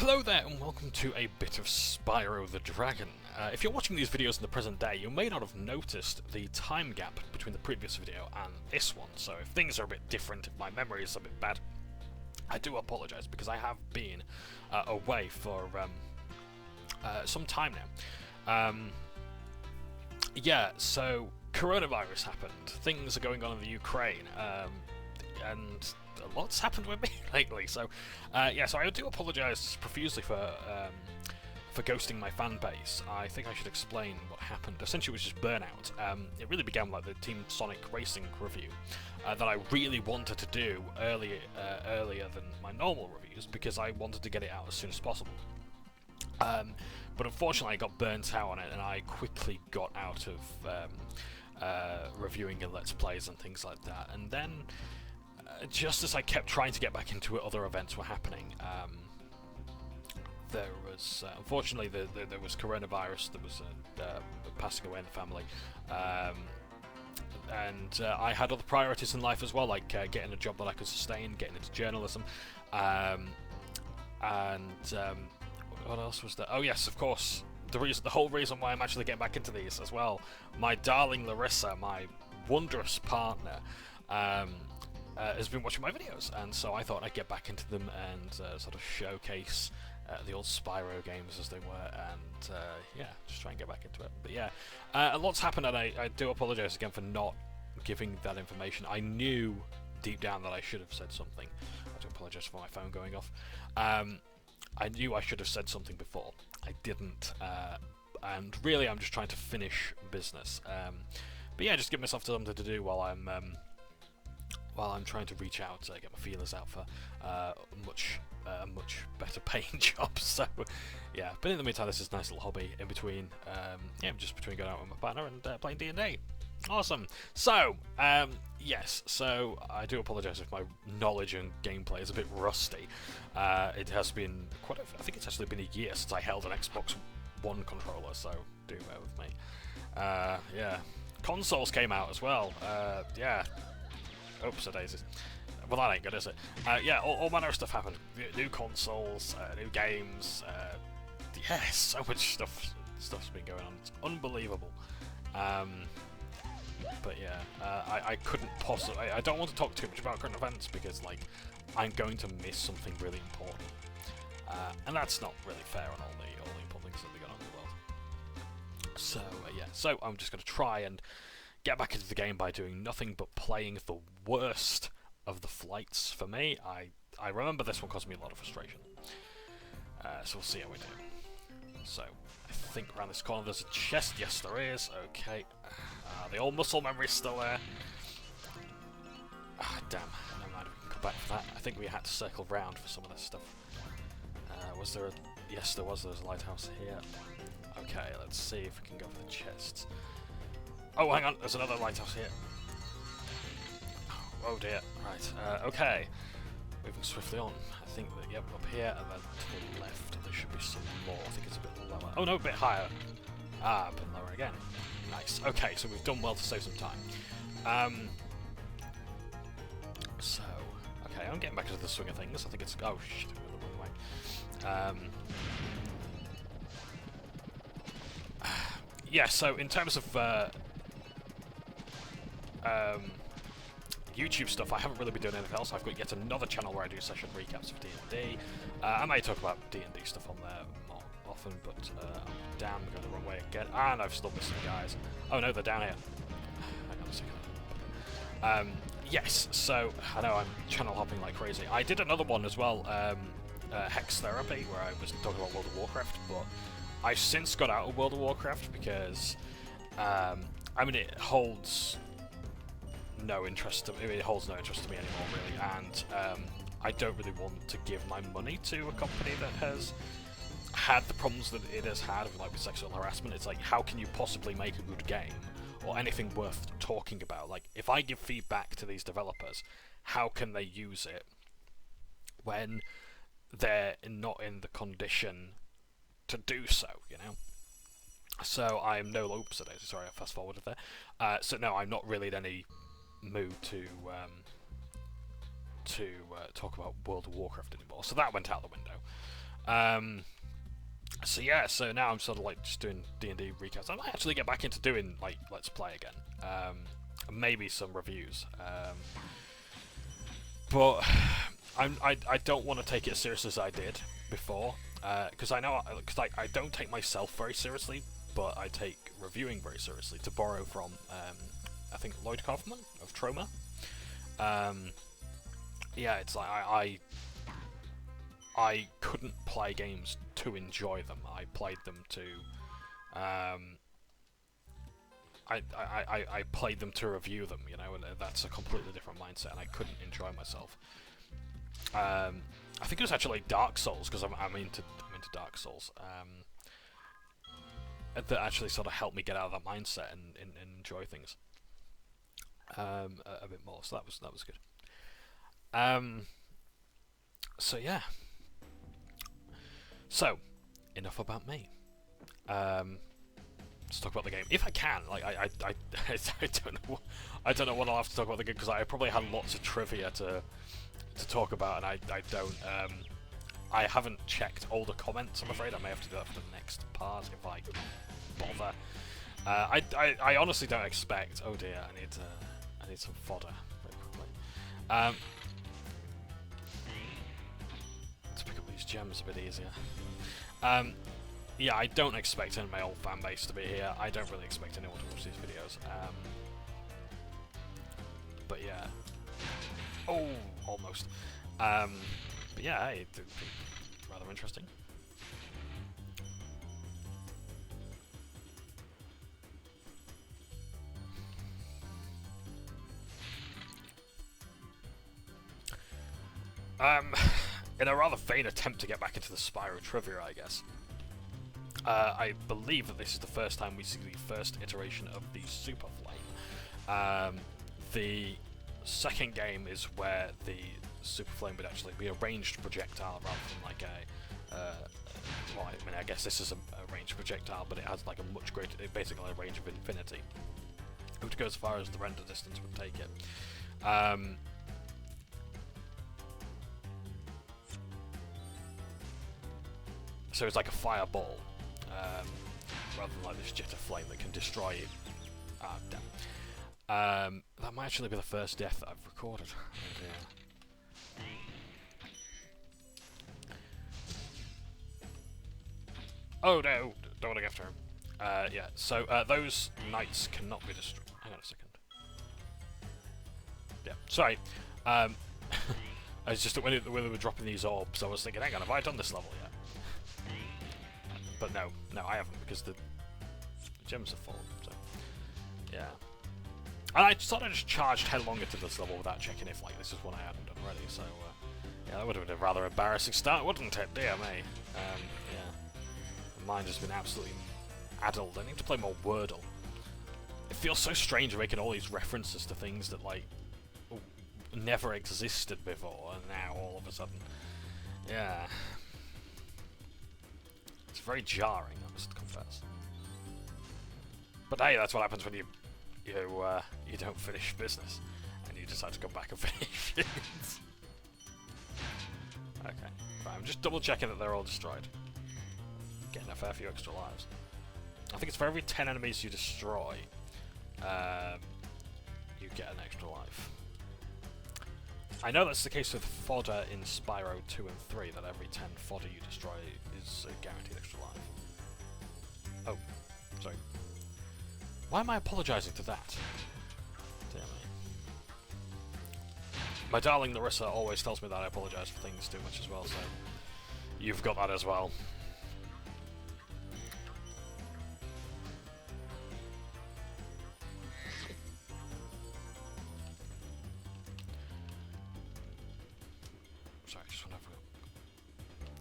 Hello there and welcome to a bit of Spyro the Dragon. If you're watching these videos in the present day, you may not have noticed the time gap between the previous video and this one, so if things are a bit different, if my memory is a bit bad, I do apologise because I have been away for some time now. Yeah, so coronavirus happened, things are going on in the Ukraine, and a lot's happened with me lately, so yeah, so I do apologise profusely for ghosting my fan base. I think I should explain what happened. Essentially, it was just burnout. It really began with like the Team Sonic Racing review that I really wanted to do earlier than my normal reviews because I wanted to get it out as soon as possible. But unfortunately, I got burnt out on it, and I quickly got out of reviewing in Let's Plays and things like that. And then, just as I kept trying to get back into it, other events were happening. There was, unfortunately, there was coronavirus. There was a passing away in the family, and I had other priorities in life as well, like getting a job that I could sustain, getting into journalism, and what else was there? Oh yes, of course, the whole reason why I'm actually getting back into these as well. My darling Larissa, my wondrous partner, has been watching my videos, and so I thought I'd get back into them and sort of showcase the old Spyro games as they were, and yeah, just try and get back into it. But yeah, a lot's happened, and I do apologise again for not giving that information. I knew deep down that I should have said something. I do apologise for my phone going off. I knew I should have said something before. I didn't, and really I'm just trying to finish business. But yeah, just give myself something to do while I'm trying to reach out, get my feelers out for a much better paying job. So yeah, but in the meantime, this is a nice little hobby in between. Yeah, just between going out with my partner and playing D&D. Awesome. So yes, so I do apologise if my knowledge and gameplay is a bit rusty. It has been I think it's actually been a year since I held an Xbox One controller, so do bear with me. Yeah, consoles came out as well. Yeah. Oops, daisies. Well, that ain't good, is it? Yeah, all manner of stuff happened. New consoles, new games. Yeah, so much stuff's been going on. It's unbelievable. But yeah, I couldn't possibly. I don't want to talk too much about current events because, like, I'm going to miss something really important, and that's not really fair on all the important things that are going on in the world. So yeah, so I'm just going to try and get back into the game by doing nothing but playing the worst of the flights for me. I remember this one caused me a lot of frustration. So we'll see how we do. So I think around this corner there's a chest. Yes, there is. Okay. The old muscle memory's still there. Ah, damn. Never mind. We can come back for that. I think we had to circle round for some of this stuff. Was there a... Yes, there was. There was a lighthouse here. Okay, let's see if we can go for the chests. Oh, hang on. There's another lighthouse here. Oh dear. Right. Okay. Moving swiftly on. I think that, yep, up here and then to the left. There should be some more. I think it's a bit lower. Oh no, a bit higher. Ah, a bit lower again. Nice. Okay, so we've done well to save some time. So, okay, I'm getting back into the swing of things. I think it's... Oh, shit, I went the wrong way. Yeah, so in terms of YouTube stuff, I haven't really been doing anything else. I've got yet another channel where I do session recaps of D&D. I may talk about D&D stuff on there more often, but I'm down, going the wrong way again, and I've still missed some guys. Oh no, they're down here. Hang on a second. Yes, so I know I'm channel hopping like crazy. I did another one as well, Hex Therapy, where I was talking about World of Warcraft, but I've since got out of World of Warcraft because, I mean, it holds no interest to me. It holds no interest to me anymore, really, and I don't really want to give my money to a company that has had the problems that it has had with, like, with sexual harassment. It's like, how can you possibly make a good game or anything worth talking about? Like, if I give feedback to these developers, how can they use it when they're not in the condition to do so, you know? So I'm no longer... Sorry, I fast forwarded there. So no, I'm not really in any mood to talk about World of Warcraft anymore. So that went out the window. So yeah, so now I'm sort of like just doing D&D recaps. I might actually get back into doing like Let's Play again. Maybe some reviews. But I don't want to take it as serious as I did before, because I don't take myself very seriously, but I take reviewing very seriously. To borrow from I think Lloyd Kaufman of Troma. Yeah, it's like I couldn't play games to enjoy them. I played them to I played them to review them, you know, and that's a completely different mindset, and I couldn't enjoy myself. I think it was actually Dark Souls, because I'm into Dark Souls. That actually sort of helped me get out of that mindset and enjoy things a bit more. So that was good. So yeah. So enough about me. Let's talk about the game if I can. Like I don't know what I'll have to talk about the game, because I probably had lots of trivia to talk about, and I don't. I haven't checked all the comments. I'm afraid I may have to do that for the next part if I bother. I honestly don't expect. Oh dear, I need some fodder very quickly. To pick up these gems a bit easier. Yeah, I don't expect any of my old fan base to be here. I don't really expect anyone to watch these videos. But yeah. Oh, almost. But yeah, hey, rather interesting. In a rather vain attempt to get back into the Spyro trivia, I guess. I believe that this is the first time we see the first iteration of the Super Flame. The second game is where the Super Flame would actually be a ranged projectile rather than like a... well, I mean, I guess this is a ranged projectile, but it has like a much greater... basically a range of infinity, which goes as far as the render distance would take it. So it's like a fireball, rather than like this jet of flame that can destroy you. Ah, damn. That might actually be the first death that I've recorded. Oh no, don't want to go after him. Yeah, so those knights cannot be destroyed. Hang on a second. Yeah, sorry. I was just when they were dropping these orbs, I was thinking, hang on, have I done this level yet? But no, I haven't, because the gems are full, so yeah. And I thought I just charged headlong into this level without checking if like this is one I hadn't done already, so yeah, that would have been a rather embarrassing start, wouldn't it? Dear me. Yeah. My mind has been absolutely addled. I need to play more Wordle. It feels so strange making all these references to things that like never existed before, and now all of a sudden, yeah. It's very jarring, I must confess. But hey, that's what happens when you don't finish business, and you decide to go back and finish it. Okay, right, I'm just double checking that they're all destroyed. Getting a fair few extra lives. I think it's for every 10 enemies you destroy, you get an extra life. I know that's the case with fodder in Spyro 2 and 3, that every 10 fodder you destroy is a guaranteed extra life. Oh, sorry. Why am I apologising to that? Dear me. My darling Larissa always tells me that I apologise for things too much as well, so you've got that as well.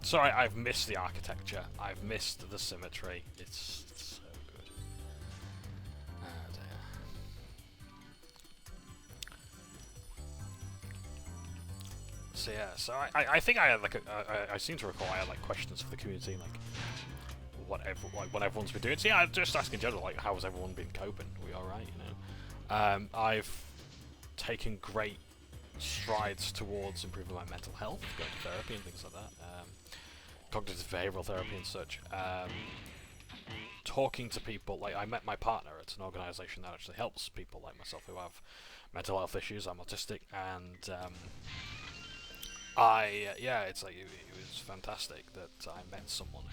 Sorry, I've missed the architecture. I've missed the symmetry. It's so good. Oh dear. So yeah, so I think I had like I seem to recall I had like questions for the community, like what everyone's been doing. So yeah, I'm just asking in general, like how's everyone been coping? Are we all right? You know, I've taken great strides towards improving my mental health, going to therapy and things like that. cognitive behavioural therapy and such. Talking to people, like I met my partner at an organisation that actually helps people like myself who have mental health issues. I'm autistic, and yeah, it's like it was fantastic that I met someone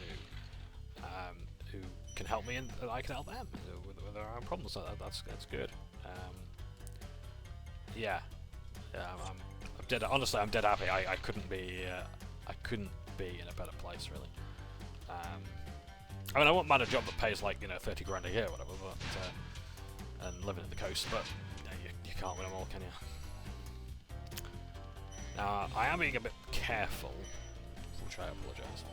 who can help me and I can help them with their own problems. That's good. Yeah, I'm dead. Honestly, I'm dead happy. I couldn't be in a better place, really. I mean, I wouldn't mind a job that pays like 30 grand a year, or whatever, but and living at the coast. But you can't win them all, can you? Now, I am being a bit careful, which I apologise.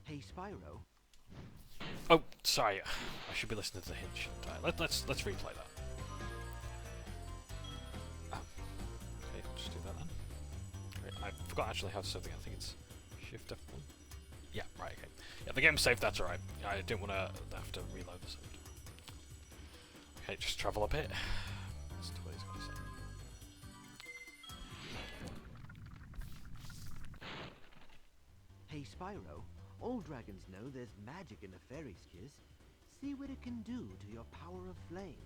Hey, Spyro. Oh, sorry. I should be listening to the hint, shouldn't I? Let's replay that. Okay, just do that then. Great. I forgot actually how to save the game. I think it's Shift F1. Yeah, right. Okay. Yeah, the game's saved. That's alright. I didn't want to have to reload this. Okay, just travel a bit. That's what he's got to say. Hey, Spyro. All dragons know there's magic in a fairy's kiss. See what it can do to your power of flame.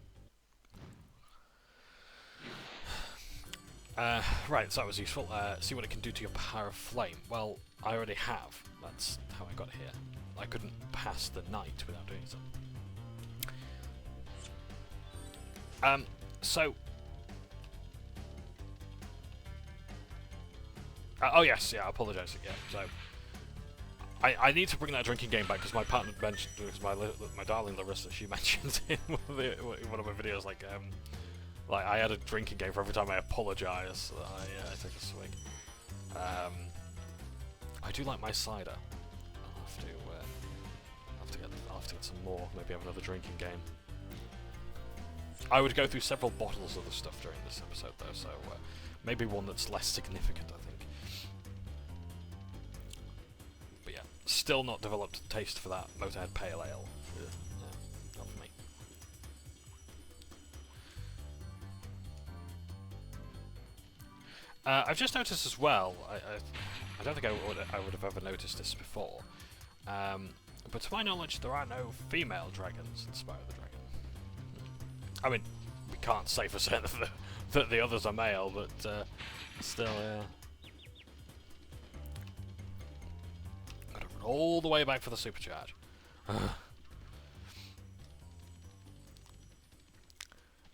Right, so that was useful. See what it can do to your power of flame. Well, I already have. That's how I got here. I couldn't pass the night without doing so. Oh yes, yeah, I apologise again. So, I need to bring that drinking game back because my partner mentioned, because my darling Larissa, she mentioned in one of my videos, like I had a drinking game for every time I apologise. I take a swig. I do like my cider. I'll have to get some more. Maybe have another drinking game. I would go through several bottles of the stuff during this episode, though, so maybe one that's less significant, I think. But yeah, still not developed a taste for that Motorhead Pale Ale. Yeah, not for me. I've just noticed as well, I don't think I would have ever noticed this before, but to my knowledge there are no female dragons in Spyro the Dragon. I mean, we can't say for certain that the others are male, but still, gotta run all the way back for the supercharge.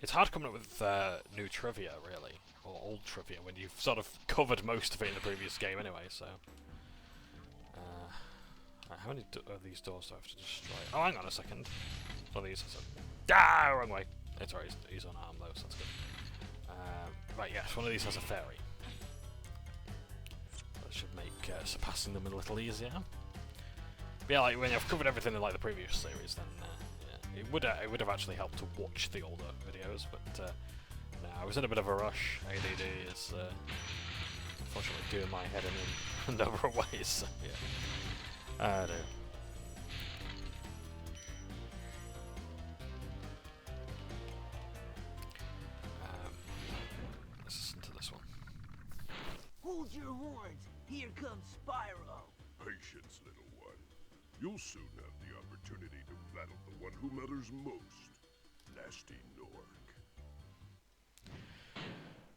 It's hard coming up with new trivia, really, or old trivia, when you've sort of covered most of it in the previous game anyway, so... right, how many of these doors do I have to destroy? Oh, hang on a second. One of these has a... Ah, wrong way. It's alright, he's unarmed though, so that's good. Right, yes, one of these has a fairy. That should make surpassing them a little easier. But yeah, like when you've covered everything in like the previous series, then yeah, it would have actually helped to watch the older videos, but no, I was in a bit of a rush. ADD is unfortunately doing my head in a number of ways, so yeah. I do. Let's listen to this one. Hold your horns! Here comes Spyro! Patience, little one. You'll soon have the opportunity to battle the one who matters most. Nasty Nork.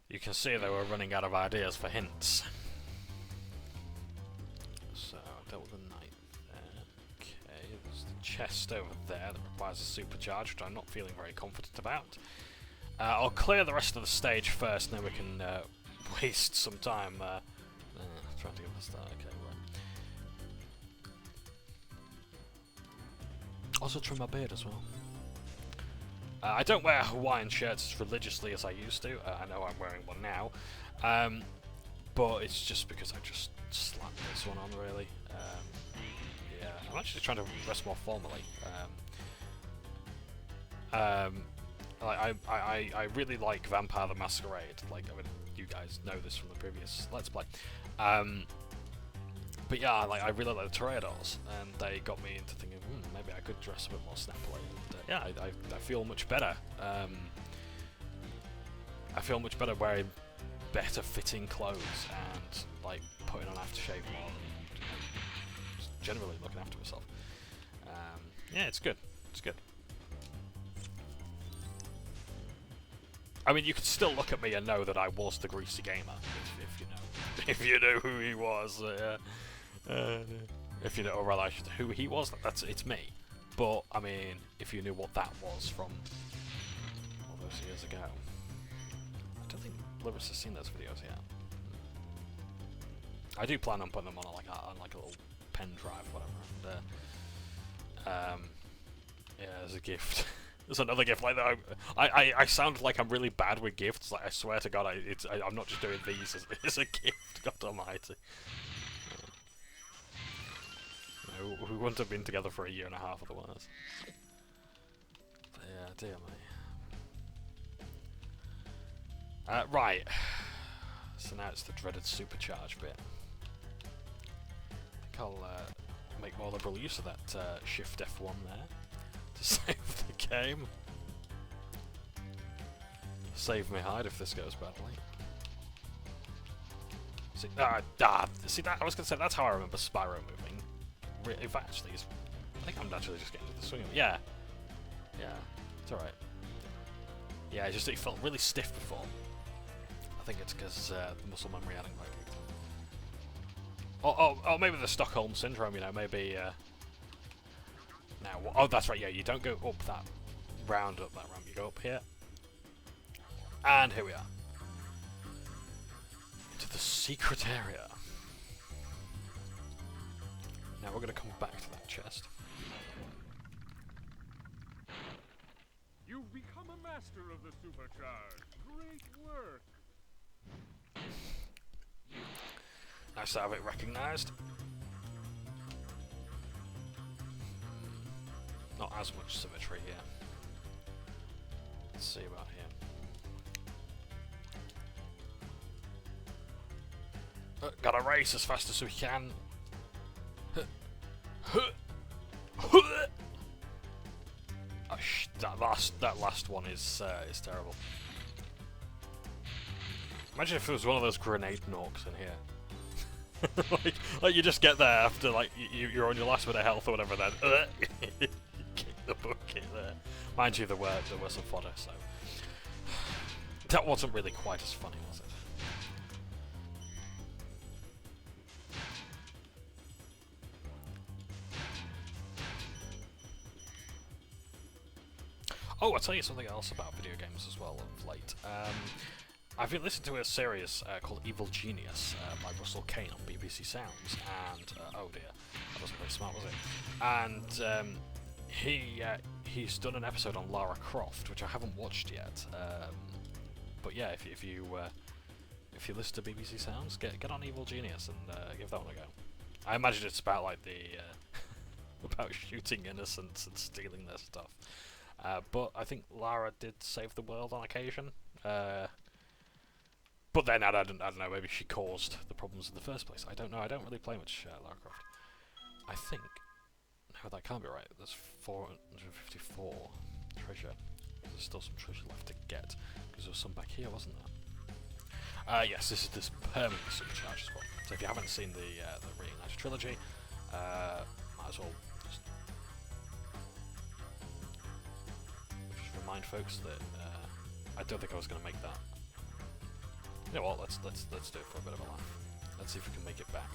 You can see they were running out of ideas for hints. So, I dealt with the knight there. Okay, there's the chest over there that requires a supercharge, which I'm not feeling very confident about. I'll clear the rest of the stage first, and then we can waste some time trying to get this start. Okay, right. Also trim my beard as well. I don't wear Hawaiian shirts as religiously as I used to. I know I'm wearing one now, but it's just because I just slapped this one on, really. Yeah, I'm actually trying to dress more formally. I really like Vampire the Masquerade. Like, I mean, you guys know this from the previous Let's Play. But yeah, like I really like the Toreadors, and they got me into thinking, maybe I could dress a bit more snappily. And, yeah, I feel much better. I feel much better wearing better fitting clothes and like putting on aftershave more, and just generally looking after myself. Yeah, it's good. It's good. I mean, you could still look at me and know that I was the greasy gamer, if you know, if you know who he was. If you know, or rather, I should, who he was. It's me. But I mean, if you knew what that was from all those years ago, I don't think Lewis has seen those videos yet. I do plan on putting them on like a little pen drive, whatever. And, yeah, as a gift. There's another gift like that. I sound like I'm really bad with gifts. Like I swear to God, I'm not just doing these as a gift. God Almighty. You know, we wouldn't have been together for a year and a half otherwise. But yeah, dear me. Right. So now it's the dreaded supercharge bit. I think I'll make more liberal use of that Shift F1 there to save the game. Save me hide if this goes badly. See, see that I was gonna say that's how I remember Spyro moving. If actually, I think I'm naturally just getting to the swing of it. Yeah, it's all right. Yeah, it felt really stiff before. I think it's because the muscle memory hadn't quite kicked in. Oh, maybe the Stockholm syndrome. You know, maybe. Now, oh, that's right. Yeah, you don't go up that ramp. You go up here, and here we are into the secret area. Now we're going to come back to that chest. You've become a master of the supercharge. Great work. Nice to have it recognised. Not as much symmetry here. Let's see about here. Gotta race as fast as we can. Oh, that last one is terrible. Imagine if it was one of those grenade knocks in here. like you just get there after like you're on your last bit of health or whatever, then you kick the bucket there. Mind you, there were some fodder, so that wasn't really quite as funny, was it? Oh, I'll tell you something else about video games as well of late. I've been listening to a series called Evil Genius by Russell Kane on BBC Sounds, and oh dear, that wasn't very smart, was it? And he's done an episode on Lara Croft, which I haven't watched yet. But yeah, if you listen to BBC Sounds, get on Evil Genius and give that one a go. I imagine it's about like the about shooting innocents and stealing their stuff. But I think Lara did save the world on occasion. But then I don't know. Maybe she caused the problems in the first place. I don't know. I don't really play much Lara Croft. I think no, that can't be right. There's 454 treasure. There's still some treasure left to get because there was some back here, wasn't there? Yes, this is this permanent supercharge as well. So if you haven't seen the Reignited trilogy, might as well just remind folks that I don't think I was going to make that. You know what? Let's do it for a bit of a laugh. Let's see if we can make it back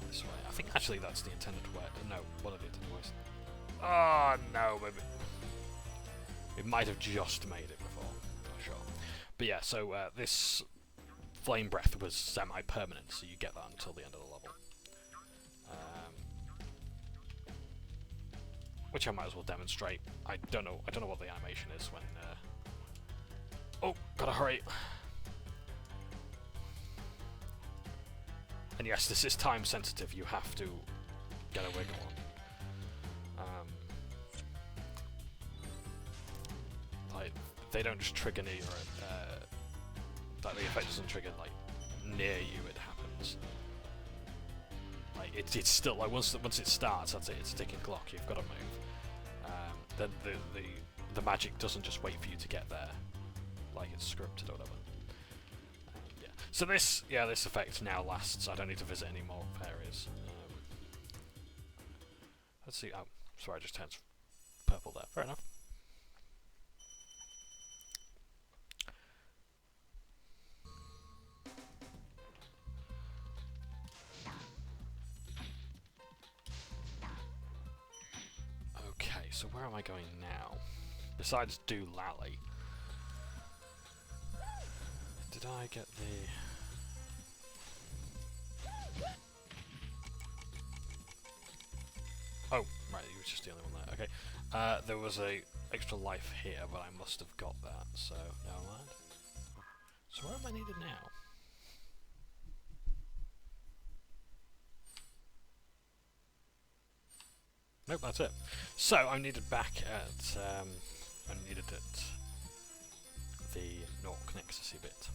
this way. I think actually that's the intended way. No, one of the intended ways. Oh no, maybe it might have just made it before. Not sure. But yeah, so this flame breath was semi-permanent, so you get that until the end of the level. Which I might as well demonstrate. I don't know what the animation is when. Oh, gotta hurry. And yes, this is time sensitive. You have to get a wiggle on. Like they don't just trigger near it. Like the effect doesn't trigger like near you. It happens. Like it's still like once it starts, that's it. It's a ticking clock. You've got to move. Then the magic doesn't just wait for you to get there. like it's scripted or whatever. Yeah. So this effect now lasts. I don't need to visit any more areas. Let's see. Oh, sorry, I just turned purple there. Fair enough. Okay, so where am I going now? Besides Do Lally. Did I get the... Oh, right, he was just the only one there. Okay. There was a extra life here, but I must have got that, so never mind. So where am I needed now? Nope, that's it. So I'm needed back at I'm needed at the Nork Nexus bit.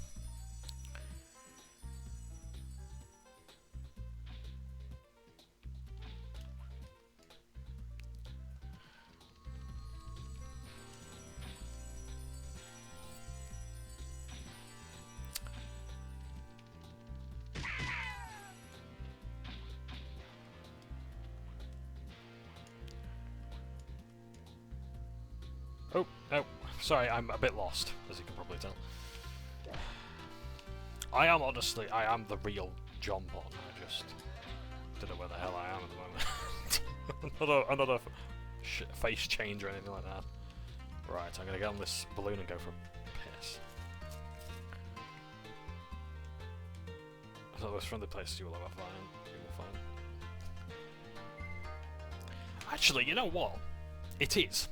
Oh, no. Sorry, I'm a bit lost, as you can probably tell. I am honestly, I am the real Johnbonne. I just don't know where the hell I am at the moment. another face change or anything like that. Right, I'm gonna get on this balloon and go for a piss. So those friendly places you will ever find. You will find. Actually, you know what? It is.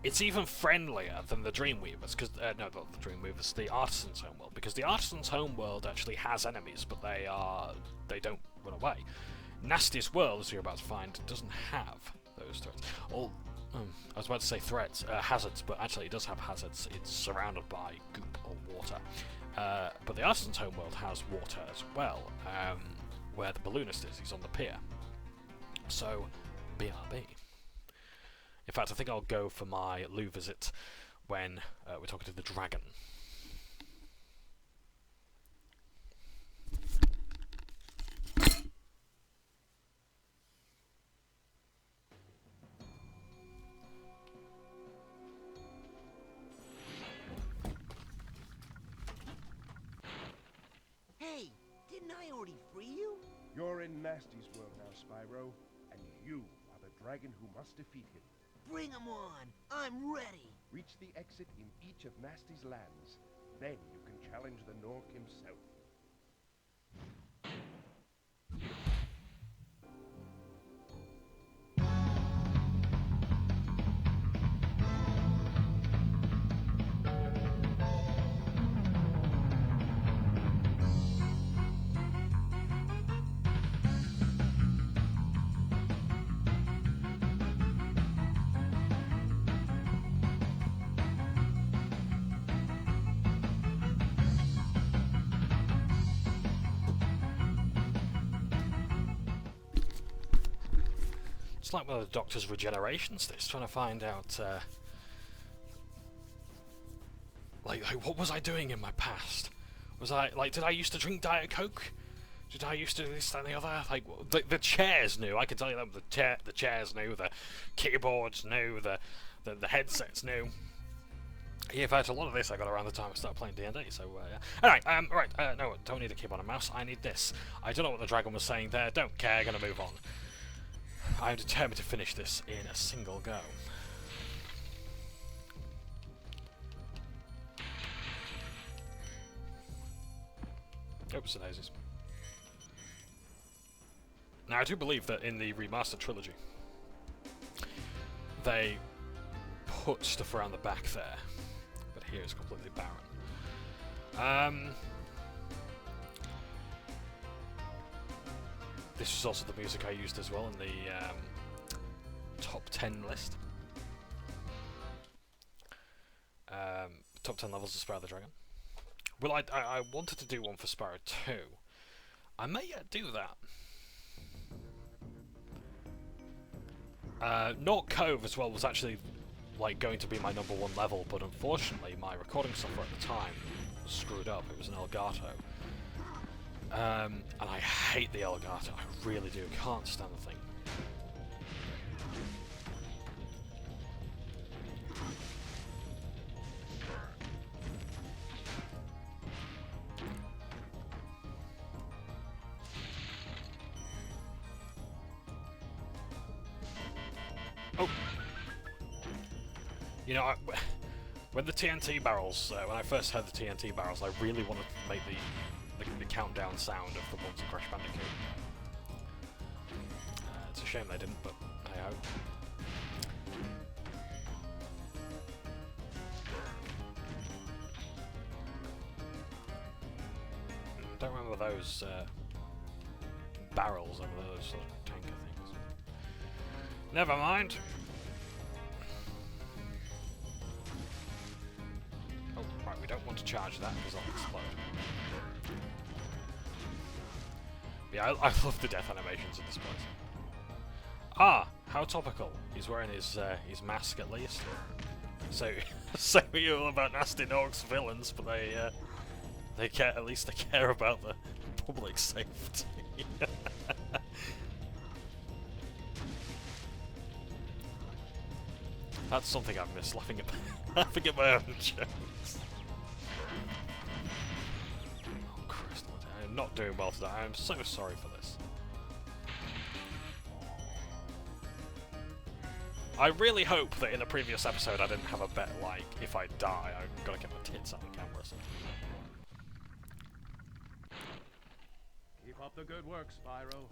It's even friendlier than the Dreamweavers, because no, not the Dreamweavers, the Artisan's Homeworld, because the Artisan's Homeworld actually has enemies, but they don't run away. Nastiest World, as you're about to find, doesn't have those threats. I was about to say threats, hazards, but actually it does have hazards. It's surrounded by goop or water. But the Artisan's Homeworld has water as well, where the balloonist is. He's on the pier. So, BRB. In fact, I think I'll go for my Lou visit when we're talking to the dragon. Hey, didn't I already free you? You're in Nasty's world now, Spyro, and you are the dragon who must defeat him. Bring him on! I'm ready! Reach the exit in each of Nasty's lands. Then you can challenge the Nork himself. It's like one of the Doctor's regeneration sticks, trying to find out, like, what was I doing in my past? Was I, like, did I used to drink Diet Coke? Did I used to do this, that, and the other? Like, the chairs knew, I can tell you that, the chairs knew, the keyboards knew, the headsets knew. Yeah, in fact, a lot of this I got around the time I started playing D&D, so, yeah. Anyway, right, no, don't need a keyboard and mouse, I need this. I don't know what the dragon was saying there, don't care, gonna move on. I'm determined to finish this in a single go. Oops, and daisies. Now, I do believe that in the remastered trilogy, they put stuff around the back there, but here it's completely barren. This was also the music I used as well in the top 10 list. Top 10 levels of Spyro the Dragon. Well, I wanted to do one for Spyro 2. I may yet do that. Nork Cove as well was actually like going to be my #1 level, but unfortunately my recording software at the time was screwed up. It was an Elgato. And I hate the Elgato, I really do, can't stand the thing. Oh! You know, when the TNT barrels, when I first heard the TNT barrels, I really wanted to make the countdown sound of the ones in Crash Bandicoot. It's a shame they didn't, but hey ho. Don't remember those barrels over those sort of tanker things. Never mind. Oh, right, we don't want to charge that because I'll explode. Yeah, I love the death animations in this place. Ah, how topical. He's wearing his mask at least. So, say what you all about Nasty Nork's villains, but they care, at least they care about the public safety. That's something I've missed, laughing at my own jokes. Oh Christ, I'm not doing well today. I'm so sorry for this. I really hope that in the previous episode I didn't have a bet like, if I die, I've got to get my tits on the camera or something. Keep up the good work, Spyro.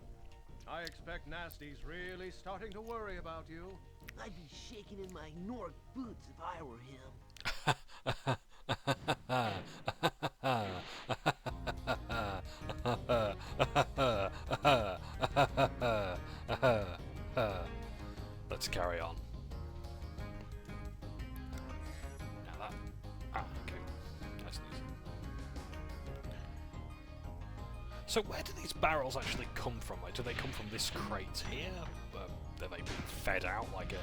I expect Nasty's really starting to worry about you. I'd be shaking in my Nork boots if I were him. Let's carry on. Now that... okay. Nice and easy. So where do these barrels actually come from? Like, do they come from this crate here? Are they being fed out like a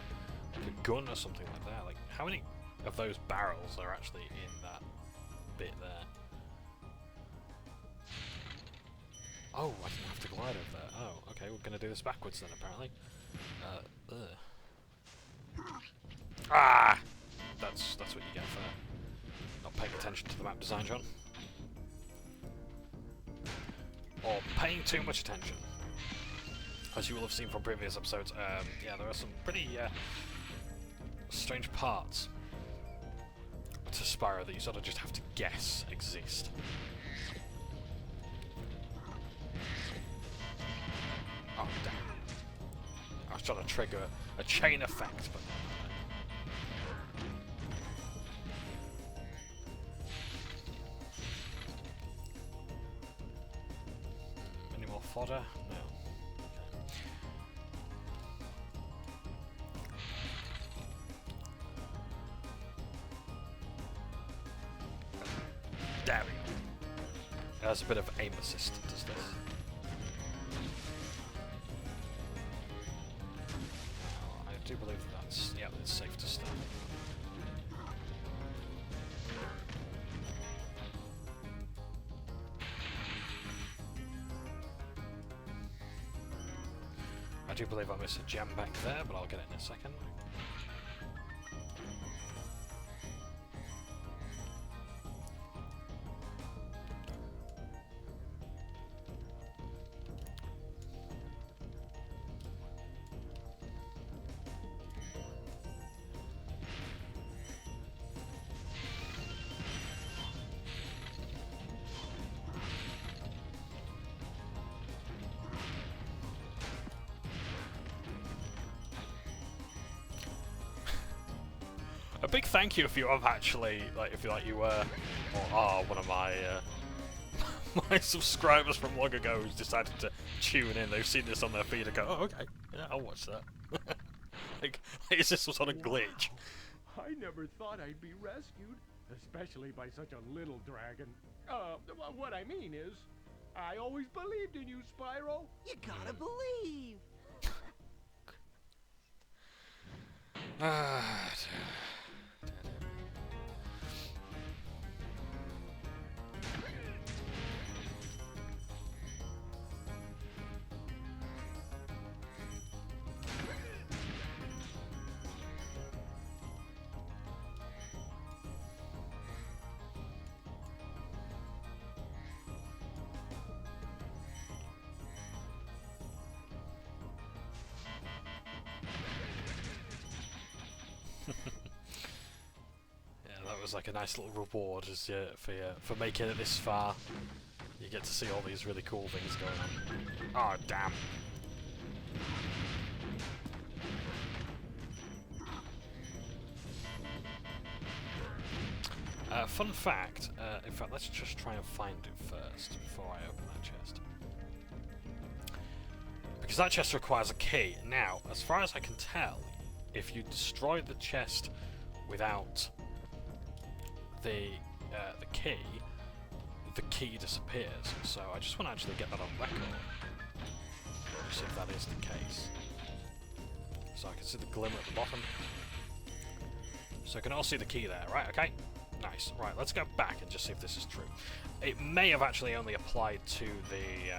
gun or something like that? Like, how many of those barrels are actually in that bit there? Oh, I didn't have to glide over there. Oh, okay, we're gonna do this backwards then, apparently. Ah! That's what you get for not paying attention to the map design, John. Or paying too much attention. As you will have seen from previous episodes, yeah, there are some pretty strange parts to Spyro that you sort of just have to guess exist. Oh, damn. I was trying to trigger a chain effect, but... Any more fodder? No. There we go. It has a bit of aim assist, does this? Oh, I do believe that's... yeah, it's safe to start. I do believe I missed a gem back there, but I'll get it in a second. A big thank you if you have actually, like, if you were, or are one of my my subscribers from long ago who's decided to tune in. They've seen this on their feed and go, oh, okay, yeah, I'll watch that. like, is this some sort of glitch? Wow. I never thought I'd be rescued, especially by such a little dragon. What I mean is, I always believed in you, Spyro. You gotta believe. Ah, that was like a nice little reward as for making it this far. You get to see all these really cool things going on. Oh damn! Fun fact. In fact, let's just try and find it first before I open that chest. Because that chest requires a key. Now, as far as I can tell, if you destroy the chest without the key disappears. So I just want to actually get that on record. See if that is the case. So I can see the glimmer at the bottom. So I can all see the key there, right? Okay. Nice. Right, let's go back and just see if this is true. It may have actually only applied to the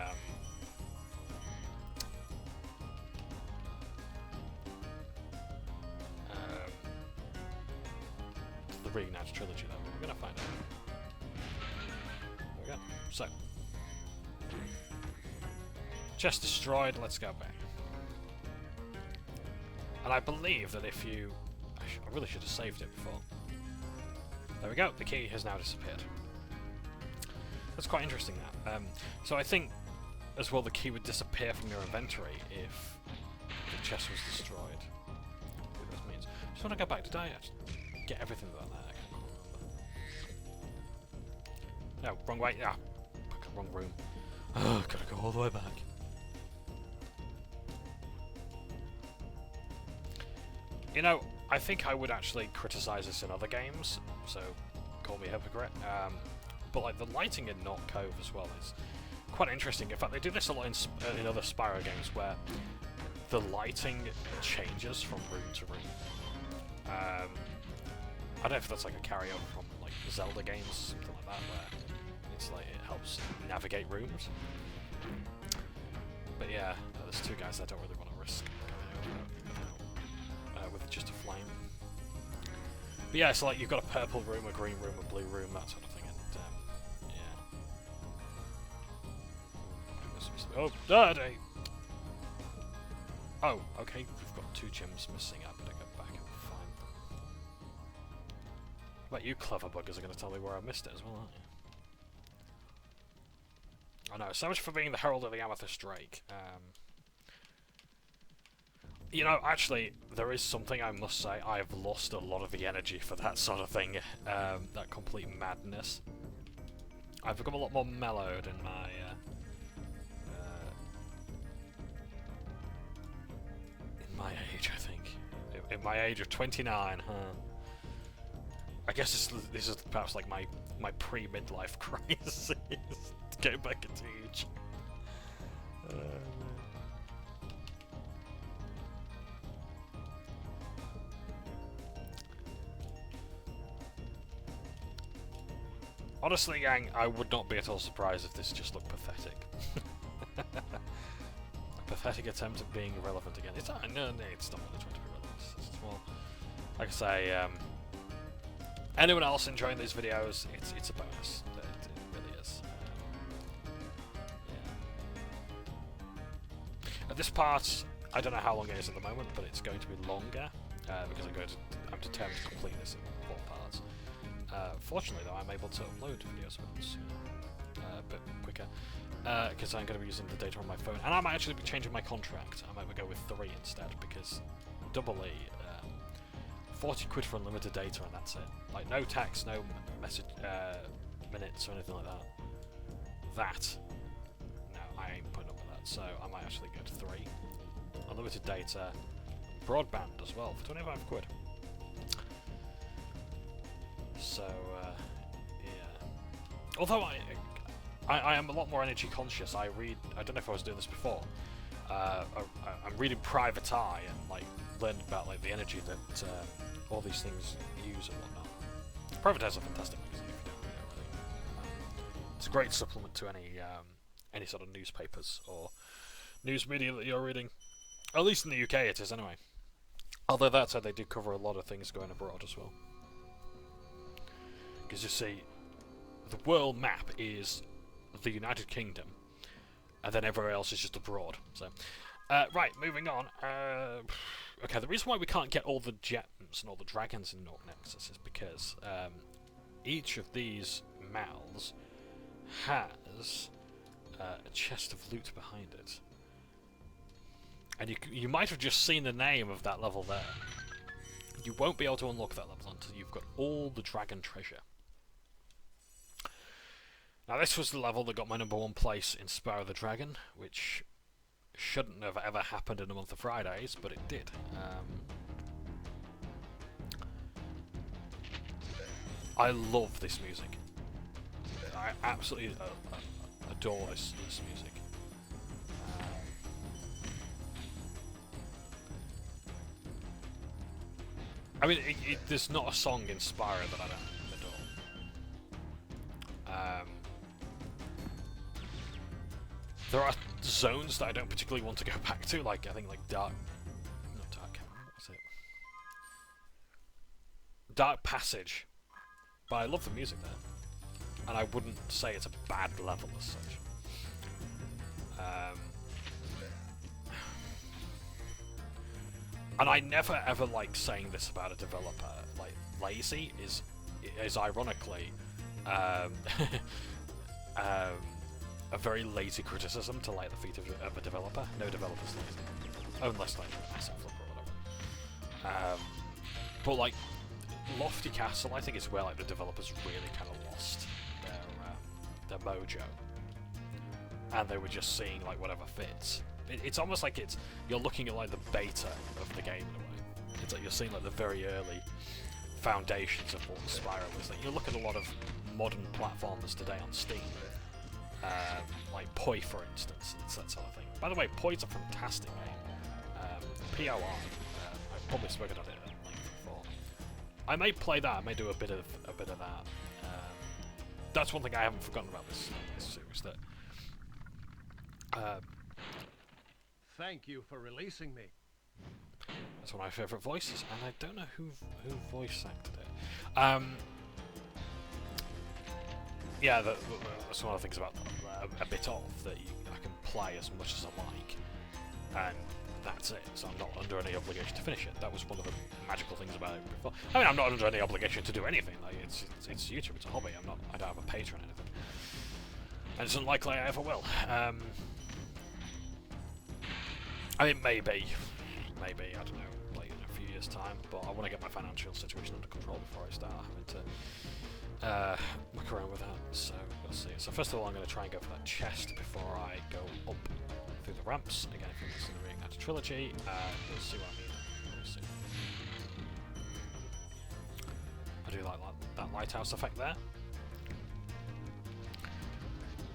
Reignite trilogy, though. We're gonna find out. There we go. So, chest destroyed. Let's go back. And I believe that if you, I really should have saved it before. There we go. The key has now disappeared. That's quite interesting. That. So I think, as well, the key would disappear from your inventory if the chest was destroyed. What this means. Just want to go back. Did I get everything about that? No, wrong way. Ah, wrong room. Oh, gotta go all the way back. You know, I think I would actually criticize this in other games, so call me a hypocrite. But like the lighting in North Cove as well is quite interesting. In fact, they do this a lot in other Spyro games where the lighting changes from room to room. I don't know if that's like a carryover from like Zelda games, something like that, where it's like it helps navigate rooms. But yeah, there's two guys I don't really want to risk going over with just a flame. But yeah, so like you've got a purple room, a green room, a blue room, that sort of thing, and yeah. Oh, dirty! Oh, okay, we've got two gems missing. I better go back and find them. But you clever buggers are going to tell me where I missed it as well, aren't you? I know, so much for being the Herald of the Amethyst Drake. You know, actually, there is something I must say. I've lost a lot of the energy for that sort of thing. That complete madness. I've become a lot more mellowed in my... in my age, I think. In my age of 29, huh? I guess this is perhaps like my pre-midlife crisis. Getting back into age. Honestly, gang, I would not be at all surprised if this just looked pathetic. A pathetic attempt at being relevant again. It's not, no, it's not really trying to be relevant. It's more, like I say, anyone else enjoying these videos, it's a bonus. It really is. Yeah. This part, I don't know how long it is at the moment, but it's going to be longer because I'm determined to complete this in 4 parts. Fortunately, though, I'm able to upload videos a bit quicker because I'm going to be using the data on my phone, and I might actually be changing my contract. I might go with 3 instead because double E, 40 quid for unlimited data, and that's it. Like no tax, no message minutes or anything like that. That, no, I ain't putting up with that. So I might actually go to 3 unlimited data, broadband as well for 25 quid. So, yeah. Although I am a lot more energy conscious. I don't know if I was doing this before. I'm reading Private Eye and like learned about like the energy that all these things use and whatnot. Private Eye is a fantastic magazine if you don't read it already. It's a great supplement to any sort of newspapers or news media that you're reading. At least in the UK it is anyway. Although that said, they do cover a lot of things going abroad as well. Because you see, the world map is the United Kingdom, and then everywhere else is just abroad. So, right, moving on. Okay, the reason why we can't get all the gems and all the dragons in North Nexus is because each of these mouths has a chest of loot behind it. And you might have just seen the name of that level there. You won't be able to unlock that level until you've got all the dragon treasure. Now this was the level that got my #1 place in Spyro the Dragon, which shouldn't have ever happened in a month of Fridays, but it did. I love this music. I absolutely adore this music. I mean, there's not a song in Spyro that I don't adore. There are zones that I don't particularly want to go back to, like I think like Dark Passage. But I love the music there, and I wouldn't say it's a bad level as such. And I never ever like saying this about a developer. Like, lazy is ironically a very lazy criticism to light the feet of a developer. No developer's lazy, unless like Asset Flip or whatever. But like Lofty Castle, I think is where like the developers really kind of lost their mojo, and they were just seeing like whatever fits. It's almost like you're looking at like the beta of the game in a way. It's like you're seeing like the very early foundations of what Spyro was. Like you look at a lot of modern platformers today on Steam, like Poi for instance, and that sort of thing. By the way, Poi's a fantastic game. POI. I've probably spoken about it at length before. I may play that. I may do a bit of that. That's one thing I haven't forgotten about this series. That. Thank you for releasing me. That's one of my favourite voices, and I don't know who voice acted it. Yeah, that's one of the things about a bit of that I can play as much as I like, and that's it. So I'm not under any obligation to finish it. That was one of the magical things about it before. I mean, I'm not under any obligation to do anything. Like it's YouTube. It's a hobby. I don't have a Patreon or anything, and it's unlikely I ever will. I mean, maybe, I don't know, like in a few years' time, but I want to get my financial situation under control before I start having to muck around with that, so we'll see. So first of all, I'm going to try and go for that chest before I go up through the ramps. Again, if you're listening to the Reignited Trilogy, you'll see what I mean very soon. I do like that lighthouse effect there.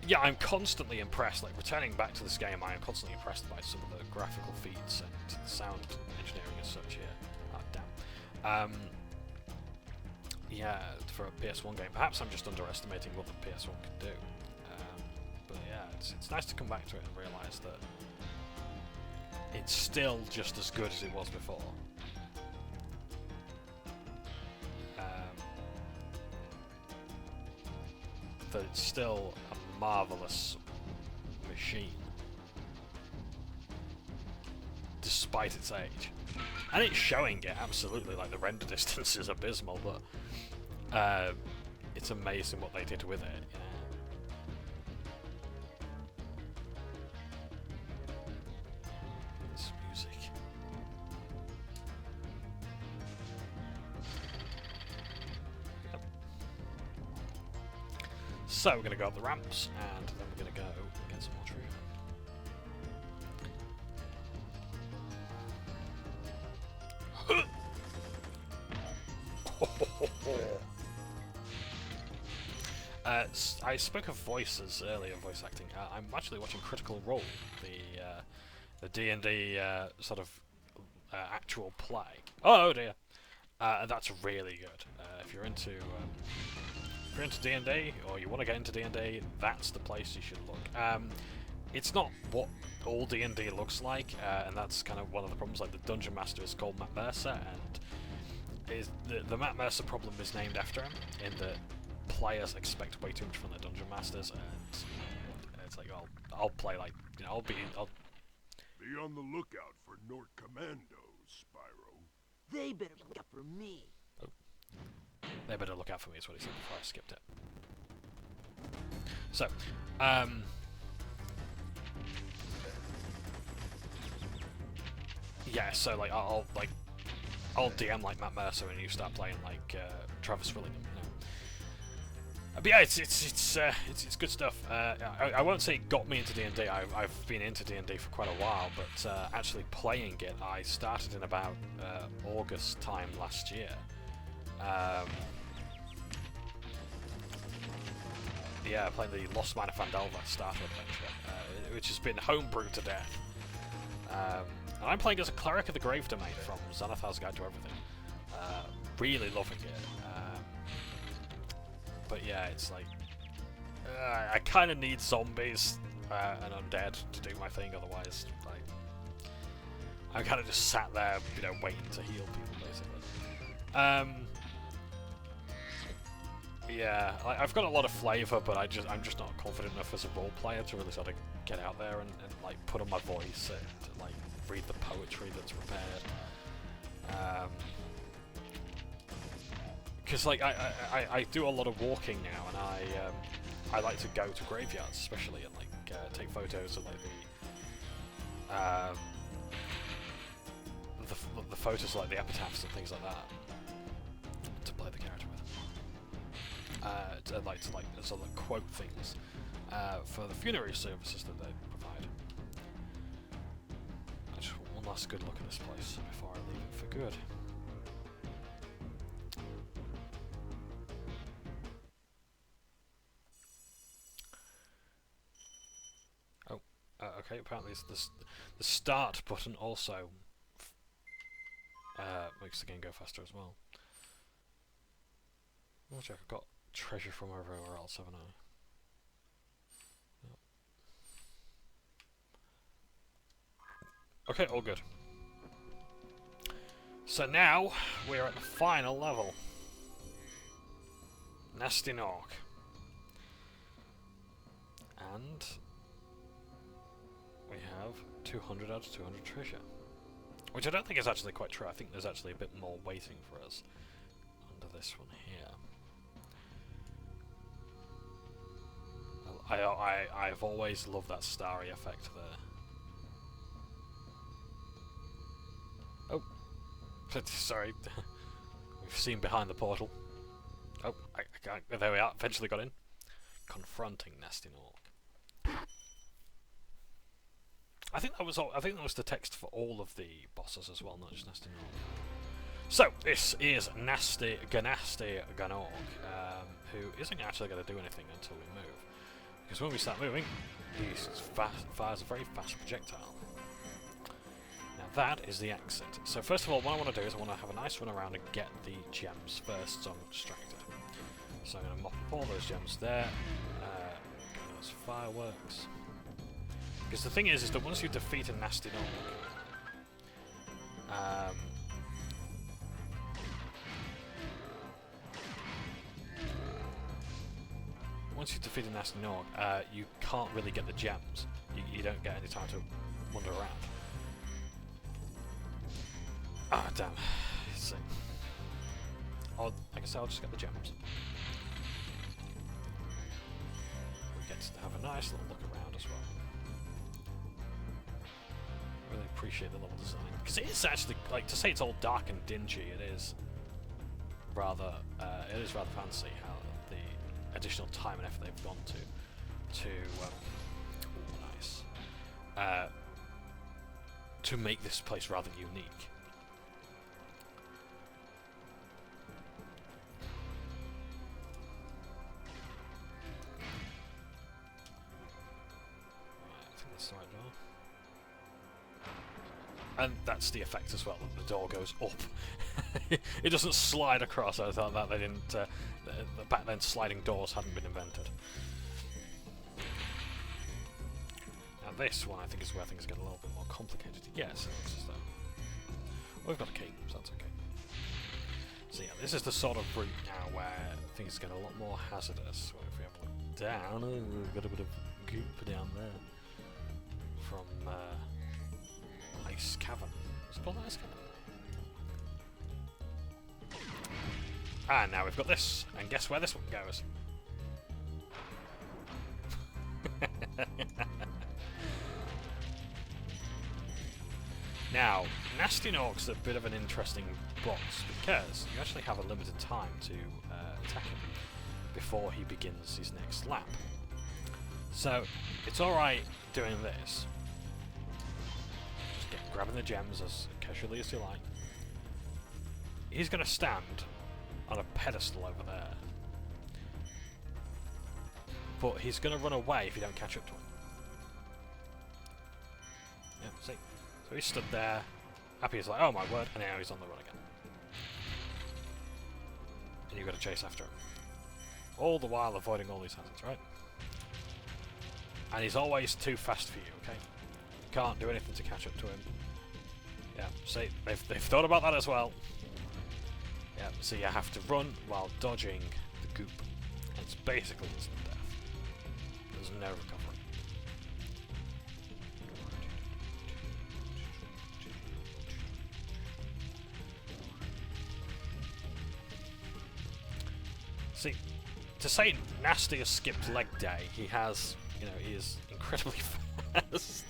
Yeah, I'm constantly impressed. Like, returning back to this game, I am constantly impressed by some of the graphical feats and sound engineering as such here. Ah, damn. Yeah, for a PS1 game. Perhaps I'm just underestimating what the PS1 could do. But yeah, it's nice to come back to it and realise that it's still just as good as it was before. That it's still a marvellous machine, despite its age. And it's showing it, absolutely. Like, the render distance is abysmal, but it's amazing what they did with it, you know. This music. Yep. So we're going to go up the ramps, and then we're going to go and get some more treasure. I spoke of voices earlier, voice acting. I'm actually watching Critical Role, the the D&D sort of actual play. Oh dear. And that's really good. If you're into D&D, or you want to get into D&D, that's the place you should look. It's not what all D&D looks like, and that's kind of one of the problems. Like, the Dungeon Master is called Matt Mercer, and the Matt Mercer problem is named after him, in that players expect way too much from their Dungeon Masters, and it's like, I'll play like, you know, I'll Be on the lookout for Nort Commandos, Spyro. They better look out for me. They better look out for me, is what he said before I skipped it. So, yeah, so like I'll DM like Matt Mercer and you start playing like Travis Willingham, you know. But yeah, it's good stuff. I won't say it got me into D&D. I've been into D&D for quite a while, but actually playing it, I started in about August time last year. Yeah, playing the Lost Mine of Phandelver starter adventure, which has been homebrewed to death. And I'm playing as a cleric of the Grave Domain from Xanathar's Guide to Everything. Really loving it. But yeah, it's like I kind of need zombies and undead to do my thing. Otherwise, like, I'm kind of just sat there, you know, waiting to heal people, basically. Yeah, I've got a lot of flavour, but I'm just not confident enough as a role player to really sort of get out there and like put on my voice and like read the poetry that's prepared. Because like I do a lot of walking now, and I like to go to graveyards, especially, and like take photos of like the photos, like the epitaphs and things like that, to play the character with. To sort of quote things for the funerary services that they provide. I just want one last good look at this place before I leave it for good. Oh, okay. Apparently, the start button also makes the game go faster as well. I'll check. I've got treasure from everywhere else, haven't I? Yep. Okay, all good. So now we're at the final level. Nasty Nork. And we have 200 out of 200 treasure. Which I don't think is actually quite true. I think there's actually a bit more waiting for us under this one here. I've always loved that starry effect there. Oh, sorry. We've seen behind the portal. Oh, I can't. There we are. Eventually got in. Confronting Nasty Nork. I think that was the text for all of the bosses as well, not just Nasty Nork. So this is Nasty Ganork, who isn't actually going to do anything until we move. Because when we start moving, he fires a very fast projectile. Now that is the exit. So first of all, what I want to do is I want to have a nice run around and get the gems first, so I'm not distracted. So I'm going to mop up all those gems there, get those fireworks. Because the thing is that once you defeat a Nasty Nork, once you defeat a Nasty Nork, you can't really get the gems. You don't get any time to wander around. Ah, damn. So, like I said, I'll just get the gems. We get to have a nice little look around as well. Really appreciate the level design. Because it is actually, like, to say it's all dark and dingy, it is rather fancy how the additional time and effort they've gone to make this place rather unique. Right, I think that's the right door. And that's the effect as well, that the door goes up. It doesn't slide across. I thought that they didn't... back then sliding doors hadn't been invented. Now this one I think is where things get a little bit more complicated. Yes, it looks as though... Well, we've got a key, so that's okay. So yeah, this is the sort of route now where things get a lot more hazardous. Well, if we have a look down, we've got a bit of goop down there. From Ice Cavern. Is it called Ice Cavern? And now we've got this, and guess where this one goes? Now, Nasty Nork's a bit of an interesting boss because you actually have a limited time to attack him before he begins his next lap. So, it's alright doing this. Just grabbing the gems as casually as you like. He's going to stand on a pedestal over there. But he's going to run away if you don't catch up to him. Yeah, see? So he stood there, happy as like, oh my word, and now he's on the run again. And you've got to chase after him. All the while avoiding all these hazards, right? And he's always too fast for you, okay? You can't do anything to catch up to him. Yeah, see, they've thought about that as well. Yeah, so you have to run while dodging the goop. And it's basically instant death. There's no recovery. See, to say Nasty has skipped leg day, he has, you know, he is incredibly fast.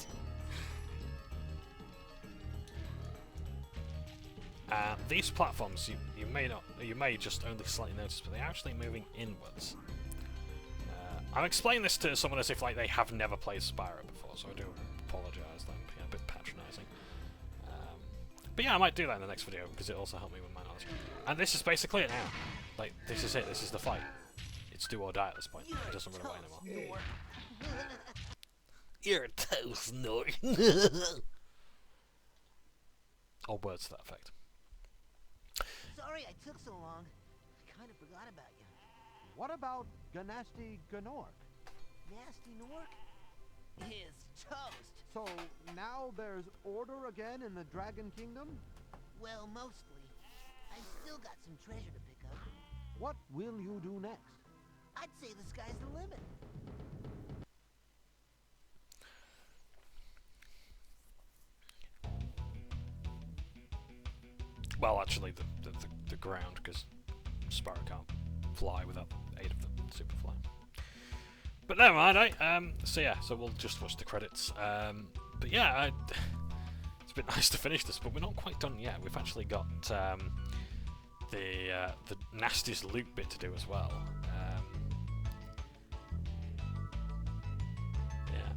These platforms, you may just only slightly notice, but they're actually moving inwards. I'm explaining this to someone as if like they have never played Spyro before, so I do apologise. I'm being a bit patronising. But yeah, I might do that in the next video because it also helped me with my knowledge. And this is basically it now. Like, this is it. This is the fight. It's do or die at this point. It doesn't run away anymore. You're a toast, Nort. Or words to that effect. Sorry I took so long. I kind of forgot about you. What about Ganasty Gnork? Nasty Nork is toast. So now there's order again in the Dragon Kingdom? Well, mostly. I've still got some treasure to pick up. What will you do next? I'd say the sky's the limit. Well, actually, the ground, because Spyro can't fly without the aid of the super fly. But never mind, so yeah, so we'll just watch the credits. But yeah, it's a bit nice to finish this, but we're not quite done yet. We've actually got the nastiest loot bit to do as well. Yeah.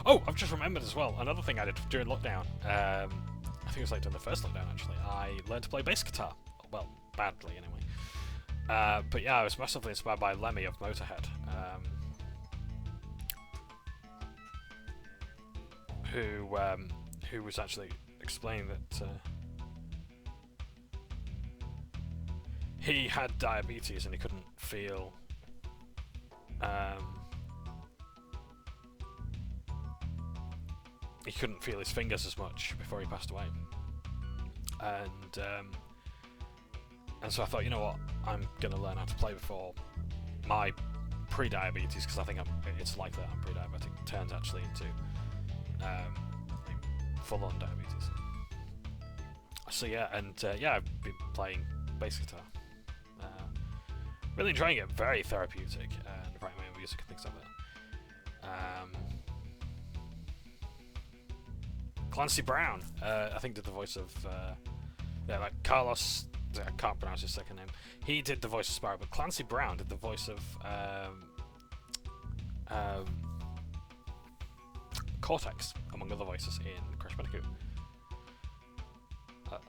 Oh, I've just remembered as well, another thing I did during lockdown. I think it was like during the first lockdown actually. I learned to play bass guitar. Well, badly anyway. But yeah, I was massively inspired by Lemmy of Motorhead. Who was actually explaining that he had diabetes and he couldn't feel his fingers as much before he passed away, and so I thought, you know what, I'm gonna learn how to play before my pre-diabetes, because I think it's likely that I'm pre-diabetic turns actually into full-on diabetes. So yeah, and yeah, I've been playing bass guitar. Really enjoying it. Very therapeutic, and writing my own music and things like that. Clancy Brown, I think, did the voice of like Carlos. I can't pronounce his second name. He did the voice of Spyro, but Clancy Brown did the voice of Cortex, among other voices, in Crash Bandicoot.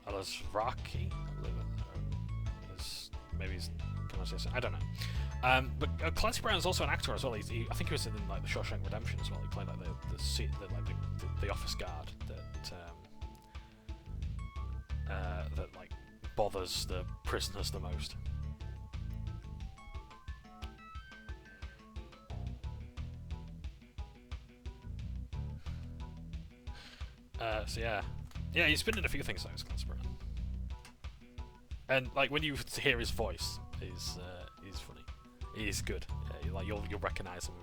Alasraki, I believe it is maybe his pronunciation. I don't know. But Clancy Brown is also an actor as well. I think he was in like the Shawshank Redemption as well. He played like the office guard that that like bothers the prisoners the most. So yeah, he's been in a few things like this, Spyro. And like when you hear his voice, he's funny. He's good. Yeah, like you'll recognise him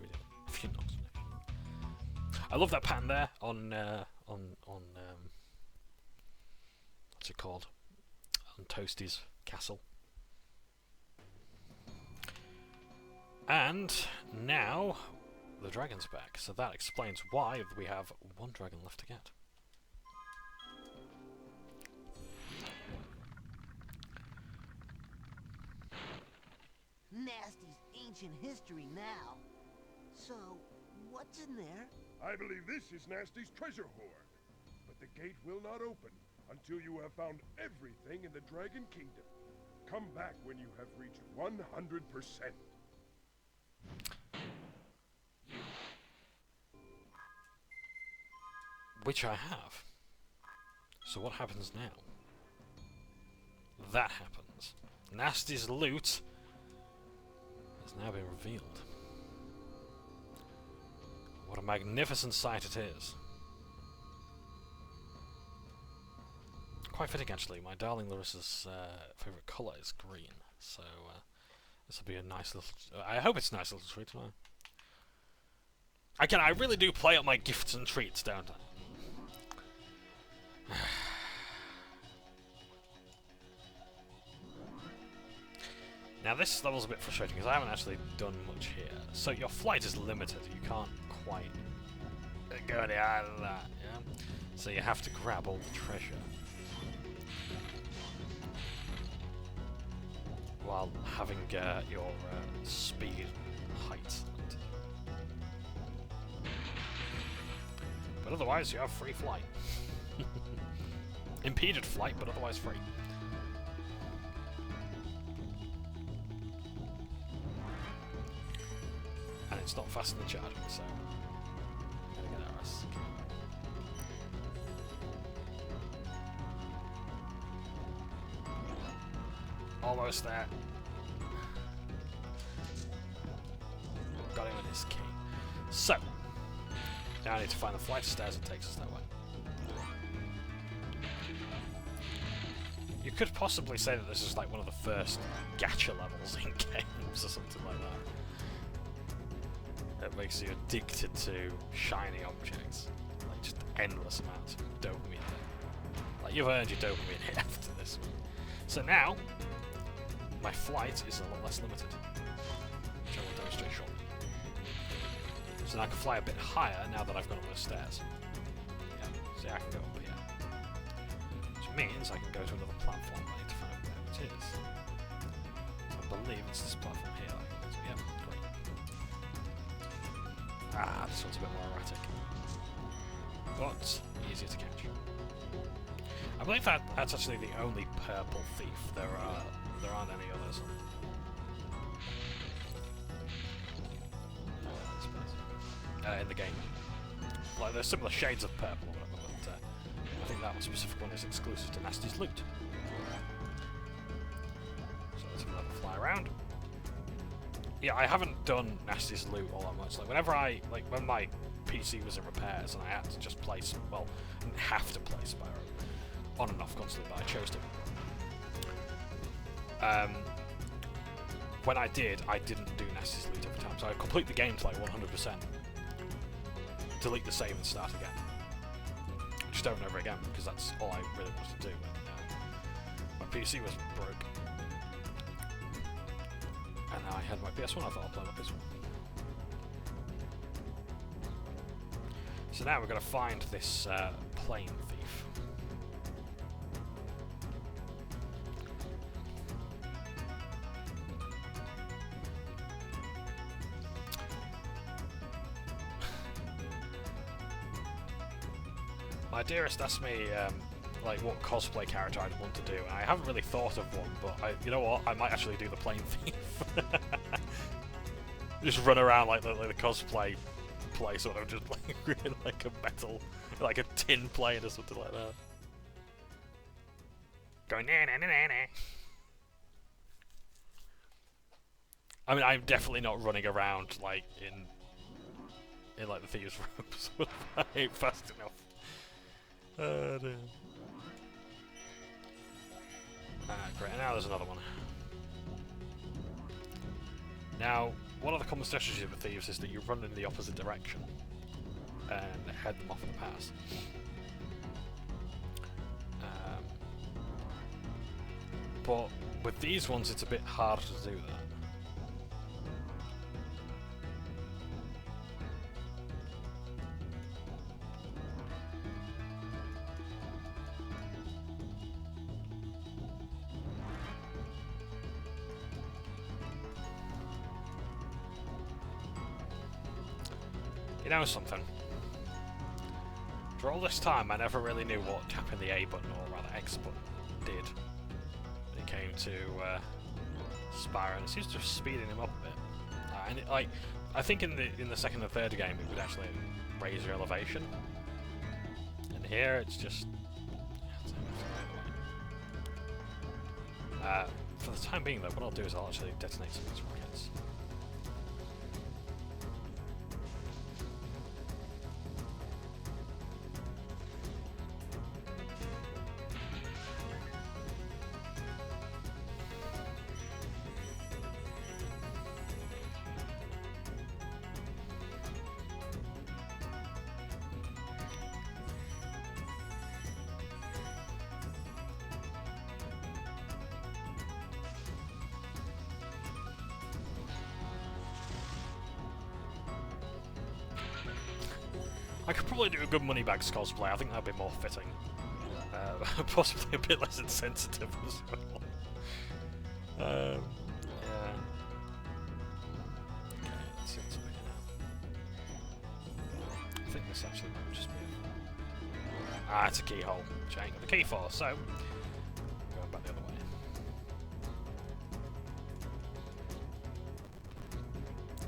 if you're not. I love that pattern there on what's it called? On Toasty's castle. And now the dragon's back, so that explains why we have one dragon left to get. Nasty's ancient history now. So, what's in there? I believe this is Nasty's treasure hoard. But the gate will not open until you have found everything in the Dragon Kingdom. Come back when you have reached 100%. Which I have. So what happens now? That happens. Nasty's loot has now been revealed. What a magnificent sight it is. Quite fitting, actually. My darling Larissa's favourite colour is green, so this will be a nice little... I hope it's a nice little treat. I really do play up my gifts and treats, don't I? Now this level's a bit frustrating because I haven't actually done much here. So your flight is limited, you can't quite go any higher than that, yeah? So you have to grab all the treasure while having your speed height. But otherwise you have free flight. Impeded flight, but otherwise free. And it's not fast in the charging, so gotta get our ass. Almost there. Got him with his key. So now I need to find the flight of stairs that takes us that way. You could possibly say that this is like one of the first gacha levels in games or something like that. It makes you addicted to shiny objects. Like just endless amounts of dopamine. Like you've earned your dopamine hit after this one. So now, my flight is a lot less limited. Which I will demonstrate shortly. So now I can fly a bit higher now that I've gone up those stairs. Yeah, see I can go up here. Which means I can go to another platform. I need to find where it is. I believe it's this platform here. Yeah, great. Ah, this one's a bit more erratic. But easier to catch. I believe that's actually the only purple thief. There aren't any others. In the game. Like there's similar shades of purple or whatever, but I think that one specific one is exclusive to Nasty's loot. So let's have a fly around. Yeah, I haven't done Nasty's loot all that much. Like whenever when my PC was in repairs and I had to just play I didn't have to play Spyro on and off constantly, but I chose to. When I did, I didn't do Nasty's loot every time, so I complete the game to like 100%. Delete the save and start again. Just over and over again, because that's all I really wanted to do. My PC was broke. And I had my PS1, I thought I'll play my PS1. So now we're going to find this plane thief. My dearest asked me like what cosplay character I'd want to do, and I haven't really thought of one, but you know what? I might actually do the plane thief. Just run around like the cosplay place, sort of just like in like a metal, like a tin plane or something like that. Going na na na na na. I mean, I'm definitely not running around like in like the thieves' robes. I ain't fast enough. Dear. Great, and now there's another one. Now, one of the common strategies of the thieves is that you run in the opposite direction and head them off in the pass. But with these ones, it's a bit harder to do that. You know something? For all this time, I never really knew what tapping the A button, or rather X button, did when it came to Spyro, and it seems to be speeding him up a bit. And it, like, I think in the second and third game, it would actually raise your elevation, and here it's just. For the time being, though, what I'll do is I'll actually detonate some of these rockets. I could probably do a good Moneybags cosplay. I think that'd be more fitting. Possibly a bit less insensitive as well. Yeah. Okay, let's see what's over here now. I think this actually might just be it's a keyhole, which I ain't got the key for, so I'm going back the other way.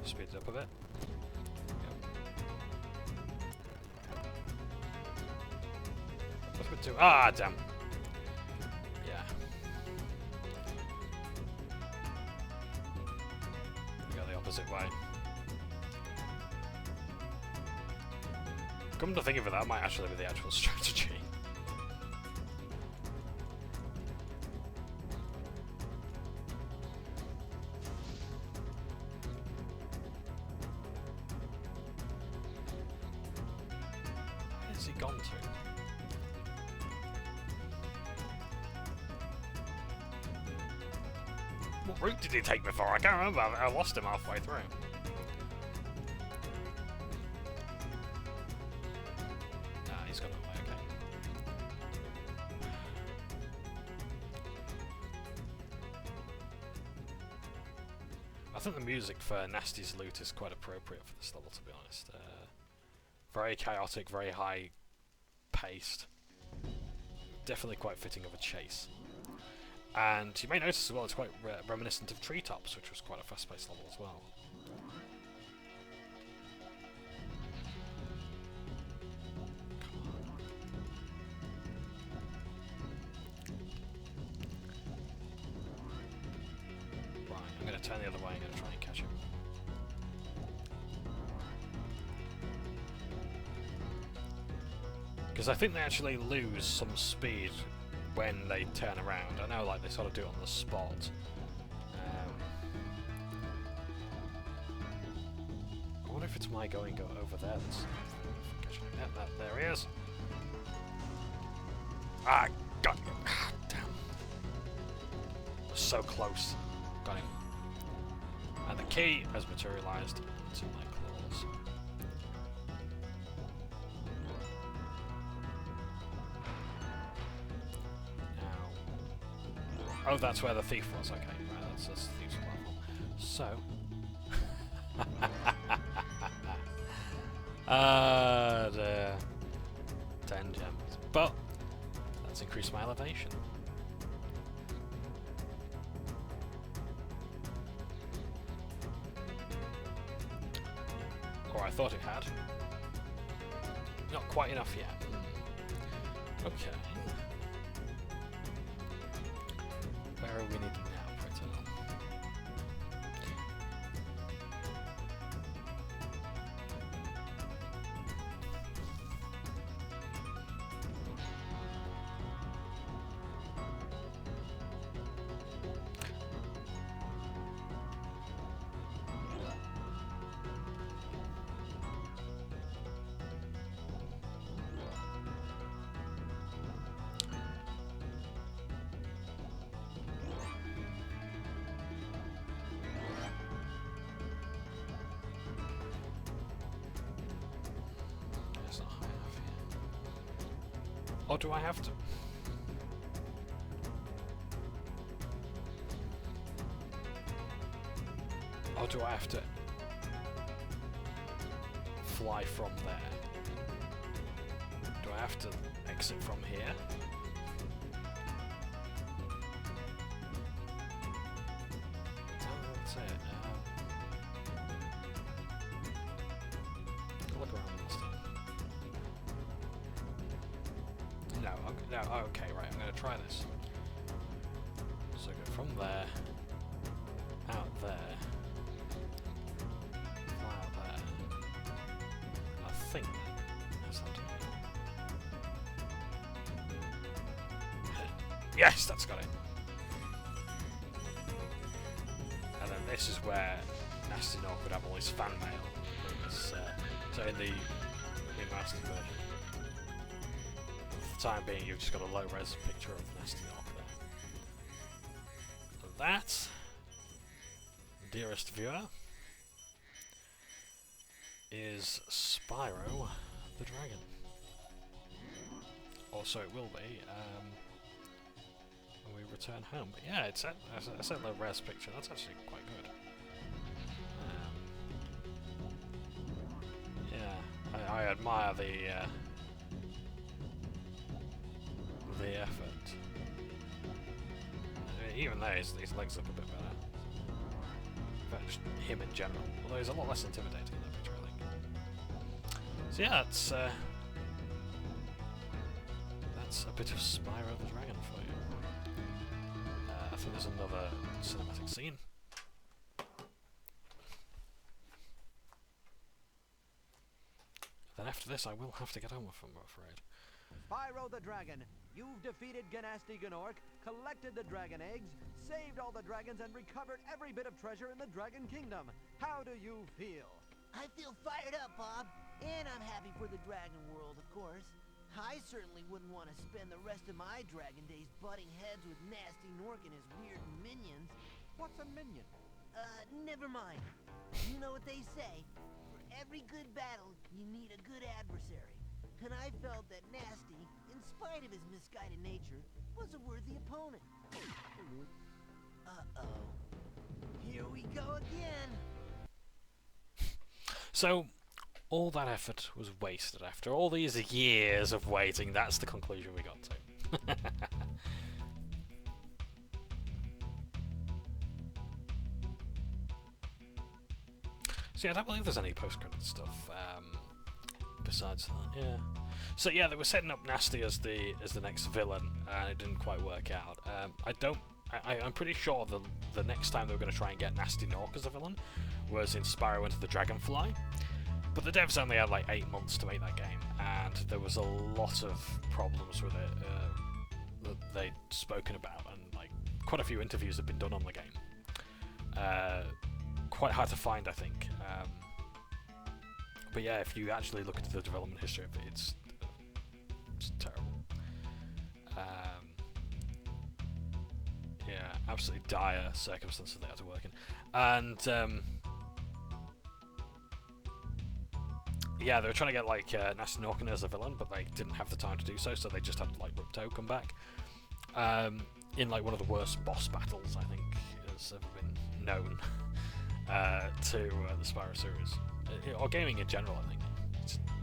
Speed it up a bit. Ah, damn. Yeah. We go the opposite way. Come to think of it, that might actually be the actual strategy. Where has he gone to? What route did he take before? I can't remember. I lost him halfway through. Ah, he's gone away, okay. I think the music for Nasty's loot is quite appropriate for this level, to be honest. Very chaotic, very high paced. Definitely quite fitting of a chase. And you may notice as well, it's quite reminiscent of Treetops, which was quite a fast-paced level as well. Right, I'm going to turn the other way and going to try and catch him. Because I think they actually lose some speed when they turn around. I know, like, they sort of do it on the spot. I wonder if it's my going over there that's catching him. Yeah, there he is. Ah, got him. Ah, damn. So close. Got him. And the key has materialized into my claws. Oh, that's where the thief was. Okay, right, that's the thief's platform. So, 10 gems, but that's increased my elevation. Or I thought it had. Not quite enough yet. Okay. Where are we needing now, Pretty? It's not high enough here. Or do I have to? Or do I have to fly from there? Do I have to exit from here? That's it. Look around this time. No, okay, right, I'm gonna try this. So go from there, out there, fly out there. I think that's how to do it. Yes, that's got it. And then this is where Nasty Nork would have all his fan mail. So in the remastered version. For the time being, you've just got a low-res picture of Nasty Nork there. And that, dearest viewer, is Spyro the Dragon. Or so it will be when we return home. But yeah, it's a low-res picture. That's actually quite good. Yeah, I admire the effort. Even there, his legs look a bit better. In fact, just him in general. Although he's a lot less intimidating in that picture, I think. So yeah, that's a bit of Spyro the Dragon for you. I think there's another cinematic scene. Then after this, I will have to get home with him, I'm afraid. Spyro the Dragon, you've defeated Gnasty Gnorc, collected the dragon eggs, saved all the dragons, and recovered every bit of treasure in the Dragon Kingdom. How do you feel? I feel fired up, Bob. And I'm happy for the dragon world, of course. I certainly wouldn't want to spend the rest of my dragon days butting heads with Nasty Gnorc and his weird minions. What's a minion? Never mind. You know what they say. For every good battle, you need a good adversary. And I felt that Nasty, in spite of his misguided nature, was a worthy opponent. Uh-oh. Here we go again. So, all that effort was wasted after all these years of waiting. That's the conclusion we got to. So yeah, I don't believe there's any post-credit stuff besides that. Yeah. So yeah, they were setting up Nasty as the next villain, and it didn't quite work out. I'm pretty sure the next time they were going to try and get Nasty Nork as the villain was in Spyro Into the Dragonfly. But the devs only had like 8 months to make that game, and there was a lot of problems with it that they'd spoken about, and like quite a few interviews have been done on the game. Quite hard to find, I think. But yeah, if you actually look into the development history of it, it's terrible. Yeah, absolutely dire circumstances they had to work in, and yeah, they were trying to get like Nasty Nork as a villain, but they didn't have the time to do so, so they just had like Ripto come back in like one of the worst boss battles I think has ever been known to the Spyro series, or gaming in general. I think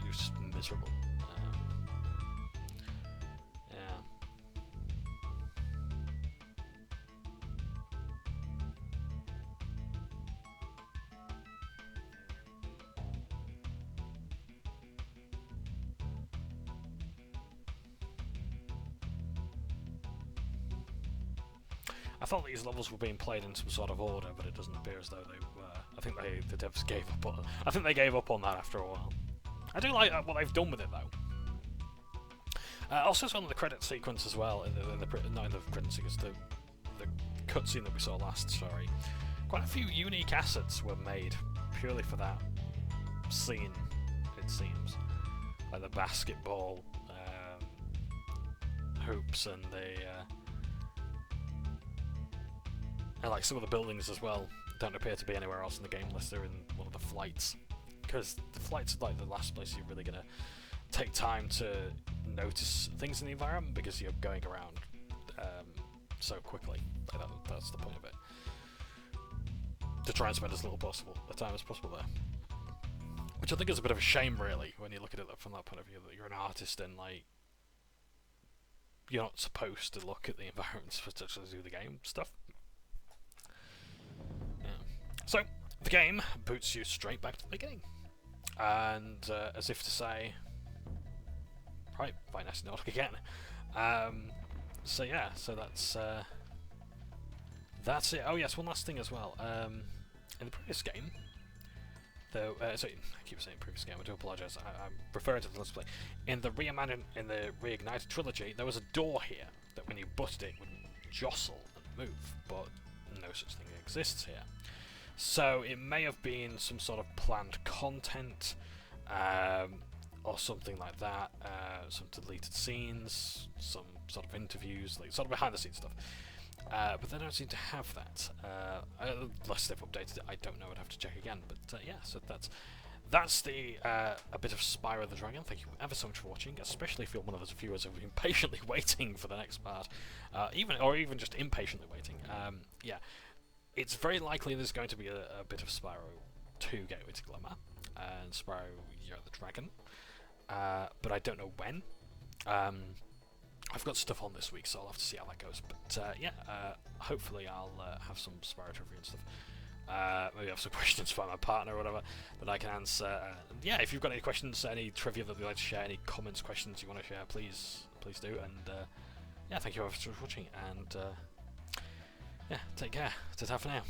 it was just miserable. Yeah. I thought these levels were being played in some sort of order, but it doesn't appear as though they were. I think the devs gave up on. I think they gave up on that after a while. I do like what they've done with it though. Also, some of the credit sequence as well. Not in the credit sequence, the cutscene that we saw last. Sorry, quite a few unique assets were made purely for that scene. It seems like the basketball hoops and like some of the buildings as well don't appear to be anywhere else in the game unless they're in one of the flights, because the flights are like the last place you're really gonna take time to notice things in the environment, because you're going around so quickly. Like that's the point of it, to try and spend as little time as possible there, which I think is a bit of a shame really when you look at it from that point of view, that you're an artist and like you're not supposed to look at the environments to actually do the game stuff. Yeah. So the game boots you straight back to the beginning, and as if to say, right, fine, nice and Nordic again. So yeah, so that's it. Oh yes, one last thing as well. In the previous game, though, sorry, I keep saying previous game. I do apologise. I'm referring to the Let's Play. In the Reignited trilogy, there was a door here that, when you butted it, would jostle and move, but no such thing exists here. So it may have been some sort of planned content, or something like that. Some deleted scenes, some sort of interviews, like sort of behind the scenes stuff. But they don't seem to have that, unless they've updated it. I don't know. I'd have to check again. But yeah, so that's the a bit of Spyro the Dragon. Thank you ever so much for watching, especially if you're one of those viewers who've been patiently waiting for the next part, even just impatiently waiting. Yeah, it's very likely there's going to be a bit of Spyro 2 Gateway to Glimmer and Spyro Year of the Dragon, but I don't know when. I've got stuff on this week, so I'll have to see how that goes. But yeah, hopefully I'll have some Spyro trivia and stuff. Maybe have some questions for my partner or whatever that I can answer. Yeah, if you've got any questions, any trivia that you'd like to share, any comments, questions you want to share, please do. And yeah, thank you very much for watching. And yeah, take care. Ta-ta for now.